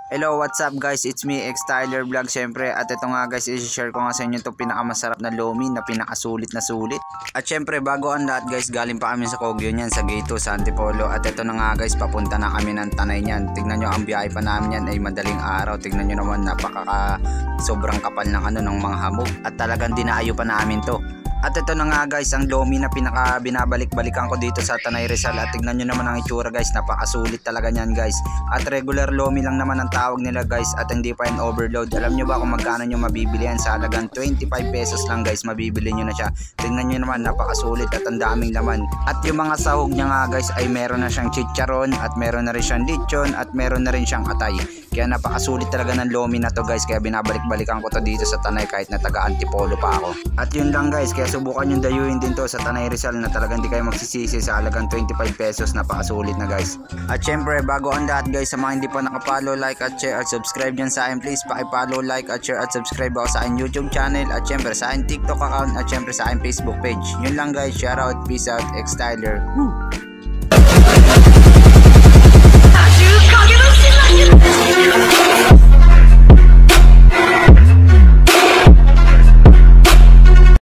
Hello, what's up guys? It's me, X Tyler Vlog syempre. At ito nga guys, i-share ko nga sa inyo itong pinakamasarap na lomi na pinakasulit na sulit. At syempre, bago ang lahat guys, galing pa kami sa Kogyo niyan, sa Gate 2, sa Antipolo. At ito na nga guys, papunta na kami ng Tanay niyan. Tignan nyo, ang biyahe pa namin yan ay madaling araw. Tignan nyo naman, sobrang kapal ng mga hamog. At talagang dinaayo pa namin to. At ito na nga guys, ang lomi na binabalik-balikan ko dito sa Tanay Rizal. At tignan nyo naman ang itsura guys, napakasulit talaga nyan guys. At regular lomi lang naman ang tawag nila guys, at hindi pa yan overload. Alam nyo ba kung magkano nyo mabibili yan? Sa halagang 25 pesos lang guys, mabibili nyo na siya. Tignan nyo naman, napakasulit at ang daming laman. At yung mga sahog niya nga guys ay meron na siyang chicharon, at meron na rin siyang lechon, at meron na rin siyang atay. Kaya napakasulit talaga ng lomi na to guys, kaya binabalik-balikan ko to dito sa Tanay kahit na taga Antipolo pa ako. At yun lang guys, kaya subukan yung dayuhin din to sa Tanay Rizal na talagang di kayo magsisisi sa halagang 25 pesos, napakasulit na guys. At syempre, bago ang lahat guys, sa mga hindi pa nakapollow, like at share at subscribe dyan sa akin, please pakipollow, like at share at subscribe ako sa akin YouTube channel, at syempre sa akin TikTok account, at syempre sa akin Facebook page. Yun lang guys, shout out, peace out, X Tyler. Woo!